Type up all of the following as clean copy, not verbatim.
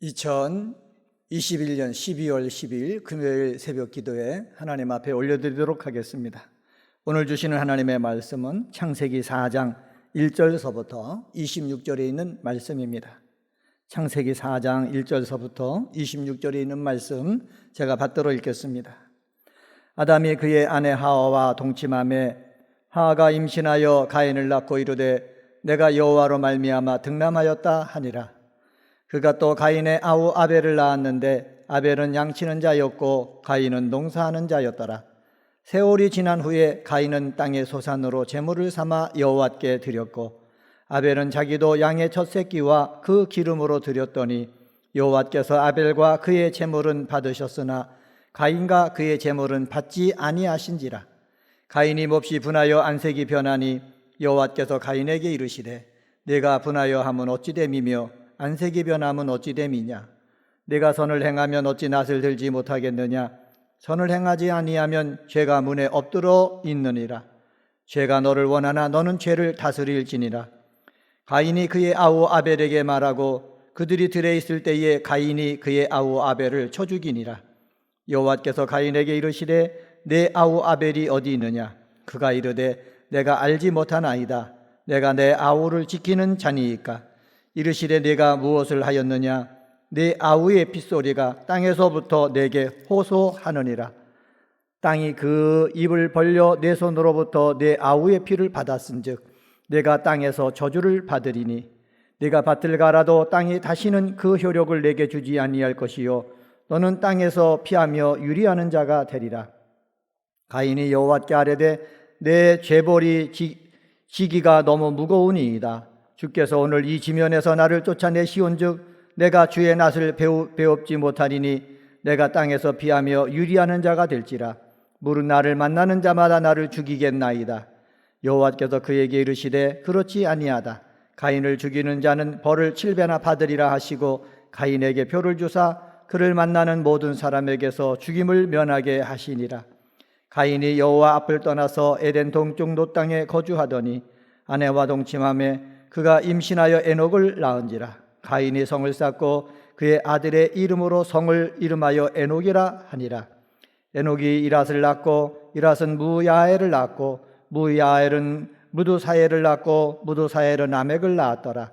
2021년 12월 10일 금요일 새벽 기도에 하나님 앞에 올려드리도록 하겠습니다. 오늘 주시는 하나님의 말씀은 창세기 4장 1절서부터 26절에 있는 말씀입니다. 창세기 4장 1절서부터 26절에 있는 말씀 제가 받들어 읽겠습니다. 아담이 그의 아내 하와와 동침하매 하와가 임신하여 가인을 낳고 이르되 내가 여호와로 말미암아 득남하였다 하니라. 그가 또 가인의 아우 아벨을 낳았는데 아벨은 양치는 자였고 가인은 농사하는 자였더라. 세월이 지난 후에 가인은 땅의 소산으로 제물을 삼아 여호와께 드렸고 아벨은 자기도 양의 첫 새끼와 그 기름으로 드렸더니 여호와께서 아벨과 그의 제물은 받으셨으나 가인과 그의 제물은 받지 아니하신지라. 가인이 몹시 분하여 안색이 변하니 여호와께서 가인에게 이르시되 내가 분하여 함은 어찌 됨이며 안색이 변함은 어찌 됨이냐. 내가 선을 행하면 어찌 낯을 들지 못하겠느냐. 선을 행하지 아니하면 죄가 문에 엎드러 있느니라. 죄가 너를 원하나 너는 죄를 다스릴지니라. 가인이 그의 아우 아벨에게 말하고 그들이 들에 있을 때에 가인이 그의 아우 아벨을 쳐 죽이니라. 여호와께서 가인에게 이르시되 내 아우 아벨이 어디 있느냐. 그가 이르되 내가 알지 못하나이다. 내가 내 아우를 지키는 자니이까. 이르시되 내가 무엇을 하였느냐. 내 아우의 핏소리가 땅에서부터 내게 호소하느니라. 땅이 그 입을 벌려 내 손으로부터 내 아우의 피를 받았은즉 내가 땅에서 저주를 받으리니 내가 밭을 갈아도 땅이 다시는 그 효력을 내게 주지 아니할 것이요 너는 땅에서 피하며 유리하는 자가 되리라. 가인이 여호와께 아뢰되 내 죄벌이 지기가 너무 무거우니이다. 주께서 오늘 이 지면에서 나를 쫓아내시온즉 내가 주의 낯을 배웁지 못하리니 내가 땅에서 피하며 유리하는 자가 될지라. 물은 나를 만나는 자마다 나를 죽이겠나이다. 여호와께서 그에게 이르시되 그렇지 아니하다. 가인을 죽이는 자는 벌을 7배나 받으리라 하시고 가인에게 표를 주사 그를 만나는 모든 사람에게서 죽임을 면하게 하시니라. 가인이 여호와 앞을 떠나서 에덴 동쪽 노 땅에 거주하더니 아내와 동침하며 그가 임신하여 에녹을 낳은지라. 가인이 성을 쌓고 그의 아들의 이름으로 성을 이름하여 에녹이라 하니라. 에녹이 이랏을 낳고 이랏은 무야엘을 낳고 무야엘은 무두사엘을 낳고 무두사엘은 라멕을 낳았더라.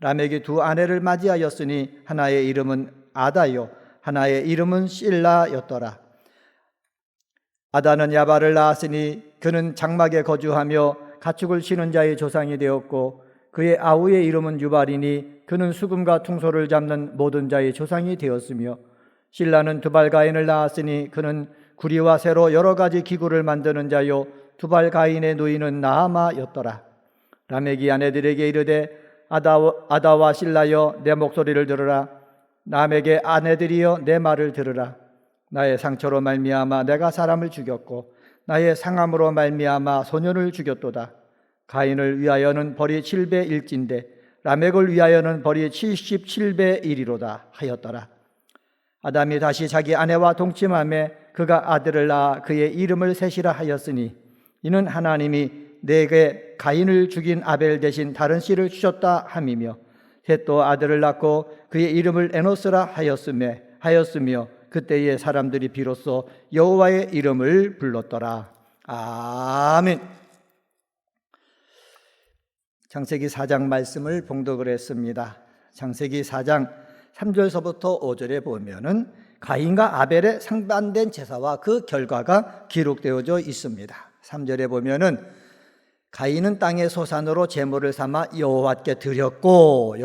라멕이 두 아내를 맞이하였으니 하나의 이름은 아다요 하나의 이름은 실라였더라. 아다는 야발을 낳았으니 그는 장막에 거주하며 가축을 치는 자의 조상이 되었고 그의 아우의 이름은 유발이니 그는 수금과 퉁소를 잡는 모든 자의 조상이 되었으며 실라는 두발가인을 낳았으니 그는 구리와 새로 여러 가지 기구를 만드는 자요 두발가인의 누이는 나아마였더라. 라멕이 아내들에게 이르되 아다와 실라여 내 목소리를 들으라. 라멕의 아내들이여 내 말을 들으라. 나의 상처로 말미암아 내가 사람을 죽였고 나의 상함으로 말미암아 소년을 죽였도다. 가인을 위하여는 벌이 7배 1인데 라멕을 위하여는 벌이 77배 1이로다 하였더라. 아담이 다시 자기 아내와 동침하며 그가 아들을 낳아 그의 이름을 셋이라 하였으니 이는 하나님이 내게 가인을 죽인 아벨 대신 다른 씨를 주셨다 함이며 셋도 아들을 낳고 그의 이름을 에노스라 하였으며 그때의 사람들이 비로소 여호와의 이름을 불렀더라. 아멘. 창세기 4장 말씀을 봉독을 했습니다. 창세기 4장 3절서부터 5절에 보면은 가인과 아벨의 상반된 제사와 그 결과가 기록되어져 있습니다. 3절에 보면은 가인은 땅의 소산으로 제물을 삼아 여호와께 드렸고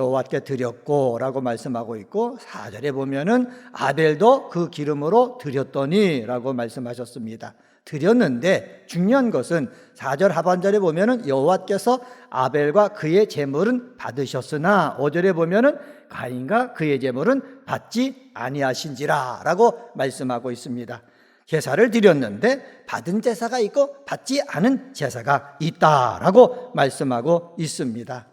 라고 말씀하고 있고 4절에 보면은 아벨도 그 기름으로 드렸더니 라고 말씀하셨습니다. 드렸는데 중요한 것은 4절 하반절에 보면은 여호와께서 아벨과 그의 제물은 받으셨으나 5절에 보면은 가인과 그의 제물은 받지 아니하신지라 라고 말씀하고 있습니다. 제사를 드렸는데 받은 제사가 있고 받지 않은 제사가 있다라고 말씀하고 있습니다.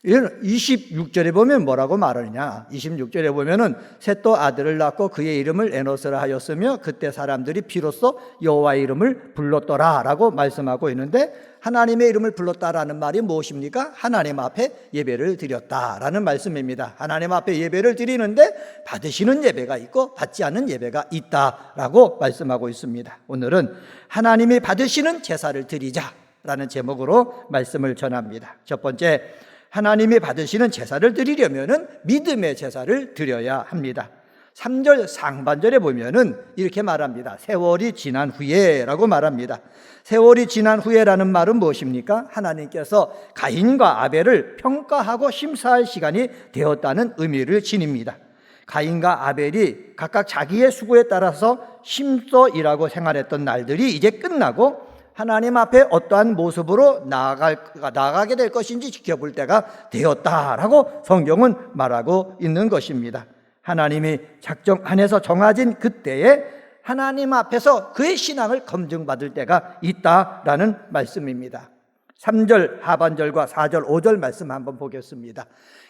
이는 26절에 보면 뭐라고 말하느냐? 26절에 보면은 셋도 아들을 낳고 그의 이름을 에노스라 하였으며 그때 사람들이 비로소 여호와의 이름을 불렀더라라고 말씀하고 있는데, 하나님의 이름을 불렀다라는 말이 무엇입니까? 하나님 앞에 예배를 드렸다라는 말씀입니다. 하나님 앞에 예배를 드리는데 받으시는 예배가 있고 받지 않는 예배가 있다라고 말씀하고 있습니다. 오늘은 하나님이 받으시는 제사를 드리자라는 제목으로 말씀을 전합니다. 첫 번째, 하나님이 받으시는 제사를 드리려면은 믿음의 제사를 드려야 합니다. 3절 상반절에 보면은 이렇게 말합니다. 세월이 지난 후에라고 말합니다. 세월이 지난 후에라는 말은 무엇입니까? 하나님께서 가인과 아벨을 평가하고 심사할 시간이 되었다는 의미를 지닙니다. 가인과 아벨이 각각 자기의 수고에 따라서 심써 일하고 생활했던 날들이 이제 끝나고 하나님 앞에 어떠한 모습으로 나아가게 될 것인지 지켜볼 때가 되었다라고 성경은 말하고 있는 것입니다. 하나님이 작정 안에서 정해진 그때에 하나님 앞에서 그의 신앙을 검증받을 때가 있다라는 말씀입니다. 3절 하반절과 4절 5절 말씀 한번 보겠습니다.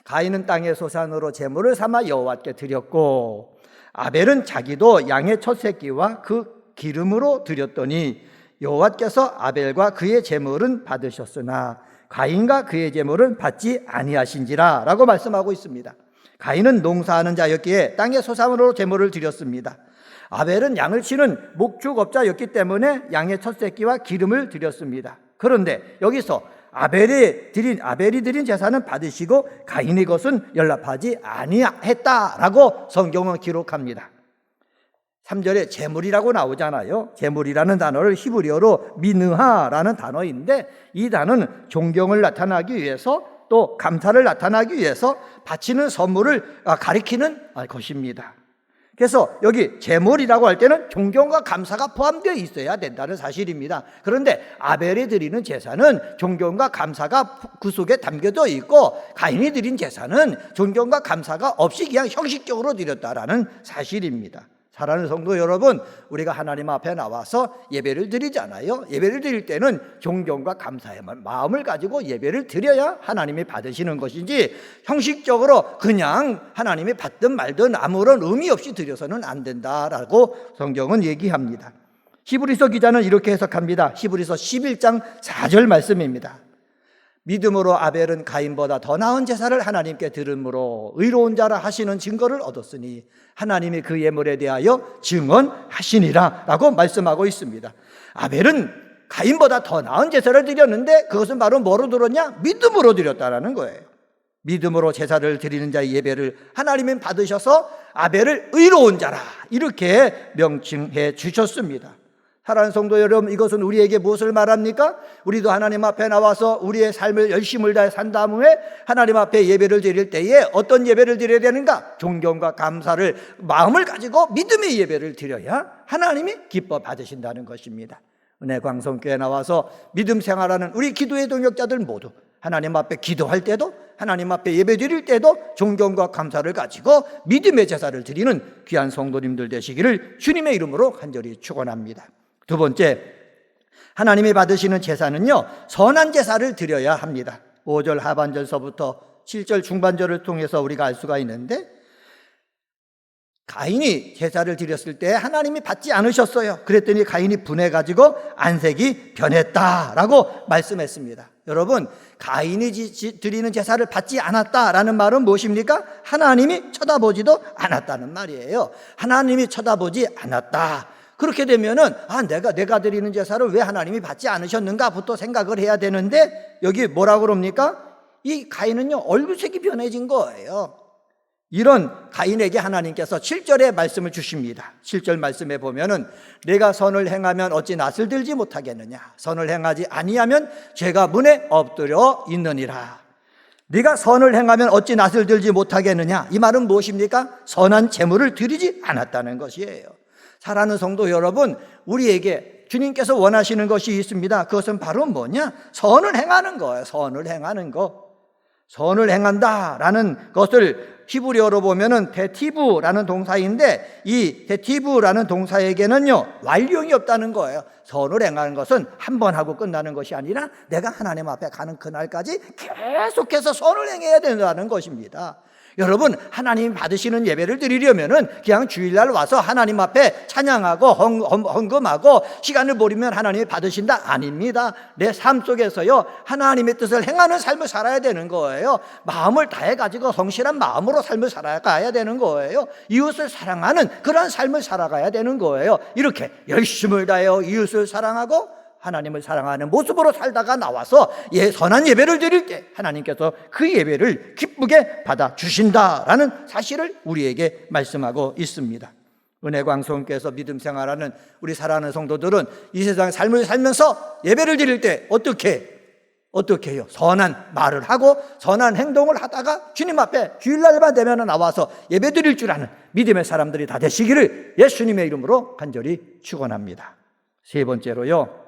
가인은 땅의 소산으로 제물을 삼아 여호와께 드렸고 아벨은 자기도 양의 첫 새끼와 그 기름으로 드렸더니 여호와께서 아벨과 그의 제물은 받으셨으나 가인과 그의 제물은 받지 아니하신지라 라고 말씀하고 있습니다. 가인은 농사하는 자였기에 땅의 소산으로 제물을 드렸습니다. 아벨은 양을 치는 목축업자였기 때문에 양의 첫 새끼와 기름을 드렸습니다. 그런데 여기서 아벨이 드린 제사는 받으시고 가인의 것은 연락하지 아니했다라고 성경은 기록합니다. 3절에 제물이라고 나오잖아요. 제물이라는 단어를 히브리어로 미느하라는 단어인데, 이 단어는 존경을 나타나기 위해서 또 감사를 나타나기 위해서 바치는 선물을 가리키는 것입니다. 그래서 여기 제물이라고 할 때는 존경과 감사가 포함되어 있어야 된다는 사실입니다. 그런데 아벨이 드리는 제사는 존경과 감사가 그 속에 담겨져 있고, 가인이 드린 제사는 존경과 감사가 없이 그냥 형식적으로 드렸다라는 사실입니다. 사랑하는 성도 여러분, 우리가 하나님 앞에 나와서 예배를 드리잖아요. 예배를 드릴 때는 존경과 감사의 마음을 가지고 예배를 드려야 하나님이 받으시는 것이지, 형식적으로 그냥 하나님이 받든 말든 아무런 의미 없이 드려서는 안 된다라고 성경은 얘기합니다. 히브리서 기자는 이렇게 해석합니다. 히브리서 11장 4절 말씀입니다. 믿음으로 아벨은 가인보다 더 나은 제사를 하나님께 드림으로 의로운 자라 하시는 증거를 얻었으니 하나님이 그 예물에 대하여 증언하시니라 라고 말씀하고 있습니다. 아벨은 가인보다 더 나은 제사를 드렸는데 그것은 바로 뭐로 드렸냐? 믿음으로 드렸다라는 거예요. 믿음으로 제사를 드리는 자의 예배를 하나님은 받으셔서 아벨을 의로운 자라 이렇게 명칭해 주셨습니다. 사랑하는 성도 여러분, 이것은 우리에게 무엇을 말합니까? 우리도 하나님 앞에 나와서 우리의 삶을 열심을 다해 산 다음에 하나님 앞에 예배를 드릴 때에 어떤 예배를 드려야 되는가? 존경과 감사를 마음을 가지고 믿음의 예배를 드려야 하나님이 기뻐 받으신다는 것입니다. 은혜광성교회에 나와서 믿음 생활하는 우리 기도의 동역자들 모두 하나님 앞에 기도할 때도 하나님 앞에 예배 드릴 때도 존경과 감사를 가지고 믿음의 제사를 드리는 귀한 성도님들 되시기를 주님의 이름으로 간절히 축원합니다. 두 번째, 하나님이 받으시는 제사는요, 선한 제사를 드려야 합니다. 5절 하반절서부터 7절 중반절을 통해서 우리가 알 수가 있는데, 가인이 제사를 드렸을 때 하나님이 받지 않으셨어요. 그랬더니 가인이 분해가지고 안색이 변했다라고 말씀했습니다. 여러분, 가인이 드리는 제사를 받지 않았다라는 말은 무엇입니까? 하나님이 쳐다보지도 않았다는 말이에요. 하나님이 쳐다보지 않았다. 그렇게 되면은 내가 드리는 제사를 왜 하나님이 받지 않으셨는가부터 생각을 해야 되는데, 여기 뭐라고 그럽니까? 이 가인은요, 얼굴색이 변해진 거예요. 이런 가인에게 하나님께서 7절의 말씀을 주십니다. 7절 말씀에 보면은 내가 선을 행하면 어찌 낯을 들지 못하겠느냐, 선을 행하지 아니하면 죄가 문에 엎드려 있느니라. 네가 선을 행하면 어찌 낯을 들지 못하겠느냐, 이 말은 무엇입니까? 선한 제물을 드리지 않았다는 것이에요. 사랑하는 성도 여러분, 우리에게 주님께서 원하시는 것이 있습니다. 그것은 바로 뭐냐? 선을 행하는 거예요. 선을 행하는 거. 선을 행한다라는 것을 히브리어로 보면은 데티브라는 동사인데, 이 데티브라는 동사에게는요 완료형이 없다는 거예요. 선을 행하는 것은 한 번 하고 끝나는 것이 아니라 내가 하나님 앞에 가는 그날까지 계속해서 선을 행해야 된다는 것입니다. 여러분, 하나님 받으시는 예배를 드리려면은 그냥 주일날 와서 하나님 앞에 찬양하고 헌금하고 시간을 버리면 하나님이 받으신다? 아닙니다. 내 삶 속에서요 하나님의 뜻을 행하는 삶을 살아야 되는 거예요. 마음을 다해가지고 성실한 마음으로 삶을 살아가야 되는 거예요. 이웃을 사랑하는 그런 삶을 살아가야 되는 거예요. 이렇게 열심을 다하여 이웃을 사랑하고 하나님을 사랑하는 모습으로 살다가 나와서 선한 예배를 드릴 때 하나님께서 그 예배를 기쁘게 받아주신다라는 사실을 우리에게 말씀하고 있습니다. 은혜광성께서 믿음 생활하는 우리 사랑하는 성도들은 이 세상 삶을 살면서 예배를 드릴 때 어떻게 해요? 선한 말을 하고 선한 행동을 하다가 주님 앞에 주일날만 되면 나와서 예배 드릴 줄 아는 믿음의 사람들이 다 되시기를 예수님의 이름으로 간절히 축원합니다. 세 번째로요,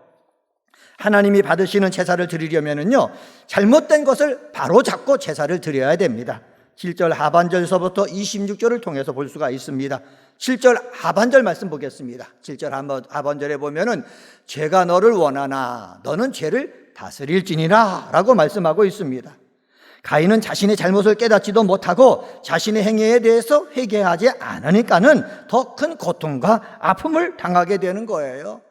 하나님이 받으시는 제사를 드리려면은요 잘못된 것을 바로 잡고 제사를 드려야 됩니다. 7절 하반절서부터 26절을 통해서 볼 수가 있습니다. 7절 하반절 말씀 보겠습니다. 7절 하반절에 보면은 죄가 너를 원하나 너는 죄를 다스릴지니라 라고 말씀하고 있습니다. 가인은 자신의 잘못을 깨닫지도 못하고 자신의 행위에 대해서 회개하지 않으니까는 더 큰 고통과 아픔을 당하게 되는 거예요.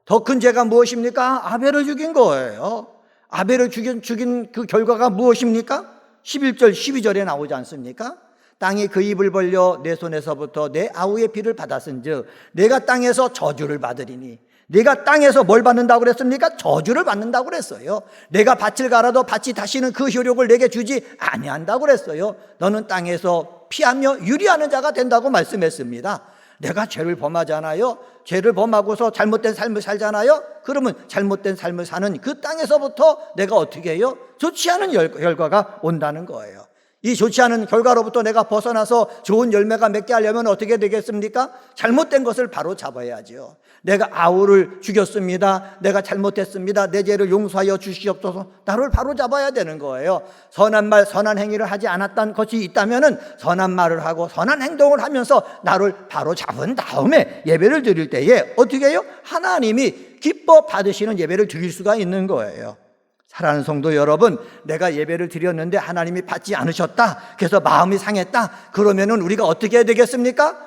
더 큰 죄가 무엇입니까? 아벨을 죽인 거예요. 아벨을 죽인 그 결과가 무엇입니까? 11절 12절에 나오지 않습니까? 땅이 그 입을 벌려 내 손에서부터 내 아우의 피를 받았은즉 내가 땅에서 저주를 받으리니. 내가 땅에서 뭘 받는다고 그랬습니까? 저주를 받는다고 그랬어요. 내가 밭을 갈아도 밭이 다시는 그 효력을 내게 주지 아니한다고 그랬어요. 너는 땅에서 피하며 유리하는 자가 된다고 말씀했습니다. 내가 죄를 범하잖아요. 죄를 범하고서 잘못된 삶을 살잖아요. 그러면 잘못된 삶을 사는 그 땅에서부터 내가 어떻게 해요? 좋지 않은 결과가 온다는 거예요. 이 좋지 않은 결과로부터 내가 벗어나서 좋은 열매가 맺게 하려면 어떻게 되겠습니까? 잘못된 것을 바로 잡아야죠. 내가 아우를 죽였습니다. 내가 잘못했습니다. 내 죄를 용서하여 주시옵소서. 나를 바로 잡아야 되는 거예요. 선한 말, 선한 행위를 하지 않았던 것이 있다면은 선한 말을 하고 선한 행동을 하면서 나를 바로 잡은 다음에 예배를 드릴 때에 어떻게 해요? 하나님이 기뻐 받으시는 예배를 드릴 수가 있는 거예요. 사랑하는 성도 여러분, 내가 예배를 드렸는데 하나님이 받지 않으셨다, 그래서 마음이 상했다, 그러면은 우리가 어떻게 해야 되겠습니까?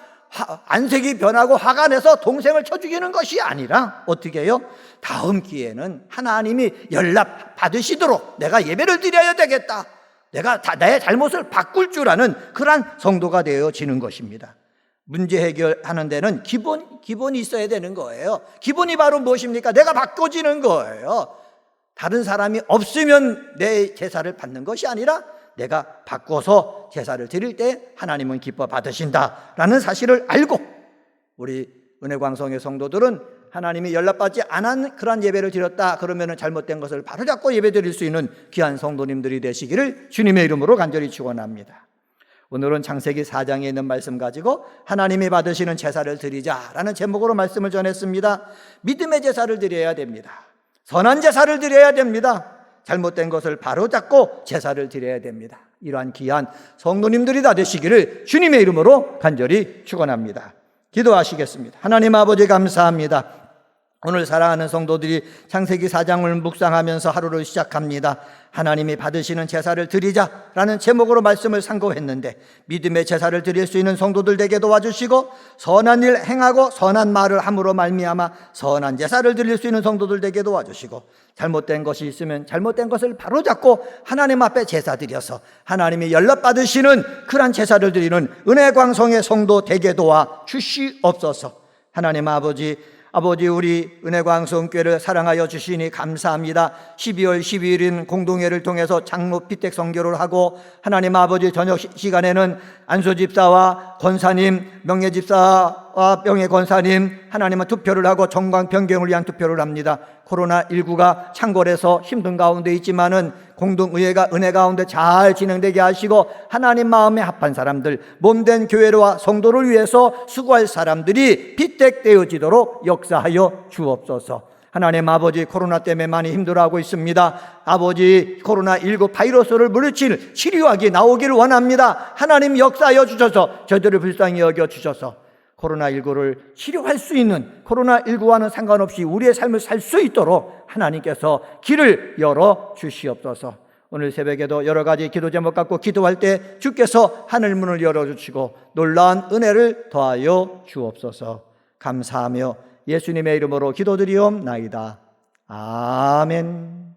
안색이 변하고 화가 내서 동생을 쳐 죽이는 것이 아니라 어떻게 해요? 다음 기회는 하나님이 연락 받으시도록 내가 예배를 드려야 되겠다, 내가 내 잘못을 바꿀 줄 아는 그러한 성도가 되어지는 것입니다. 문제 해결하는 데는 기본이 있어야 되는 거예요. 기본이 바로 무엇입니까? 내가 바꿔지는 거예요. 다른 사람이 없으면 내 제사를 받는 것이 아니라 내가 바꿔서 제사를 드릴 때 하나님은 기뻐 받으신다라는 사실을 알고 우리 은혜광성의 성도들은 하나님이 연락받지 않은 그런 예배를 드렸다 그러면 잘못된 것을 바로잡고 예배 드릴 수 있는 귀한 성도님들이 되시기를 주님의 이름으로 간절히 축원합니다. 오늘은 창세기 4장에 있는 말씀 가지고 하나님이 받으시는 제사를 드리자라는 제목으로 말씀을 전했습니다. 믿음의 제사를 드려야 됩니다. 선한 제사를 드려야 됩니다. 잘못된 것을 바로잡고 제사를 드려야 됩니다. 이러한 귀한 성도님들이 다 되시기를 주님의 이름으로 간절히 축원합니다. 기도하시겠습니다. 하나님 아버지 감사합니다. 오늘 사랑하는 성도들이 창세기 4장을 묵상하면서 하루를 시작합니다. 하나님이 받으시는 제사를 드리자라는 제목으로 말씀을 상고했는데 믿음의 제사를 드릴 수 있는 성도들 되게 도와주시고 선한 일 행하고 선한 말을 함으로 말미암아 선한 제사를 드릴 수 있는 성도들 되게 도와주시고 잘못된 것이 있으면 잘못된 것을 바로잡고 하나님 앞에 제사 드려서 하나님이 연락받으시는 그러한 제사를 드리는 은혜광성의 성도 되게 도와주시옵소서. 하나님 아버지 우리 은혜광성교회를 사랑하여 주시니 감사합니다. 12월 12일인 공동회를 통해서 장로 피택 선교를 하고 하나님 아버지 저녁 시간에는 안수집사와 권사님, 명예집사와 명예권사님 하나님은 투표를 하고 정광 변경을 위한 투표를 합니다. 코로나19가 창궐해서 힘든 가운데 있지만은 공동의회가 은혜 가운데 잘 진행되게 하시고 하나님 마음에 합한 사람들, 몸된 교회와 성도를 위해서 수고할 사람들이 피택되어지도록 역사하여 주옵소서. 하나님 아버지, 코로나 때문에 많이 힘들어하고 있습니다. 아버지, 코로나19 바이러스를 물리칠 치료약이 나오기를 원합니다. 하나님 역사하여 주셔서 저희들을 불쌍히 여겨 주셔서 코로나19를 치료할 수 있는, 코로나19와는 상관없이 우리의 삶을 살 수 있도록 하나님께서 길을 열어 주시옵소서. 오늘 새벽에도 여러 가지 기도 제목 갖고 기도할 때 주께서 하늘 문을 열어주시고 놀라운 은혜를 더하여 주옵소서. 감사하며 예수님의 이름으로 기도드리옵나이다. 아멘.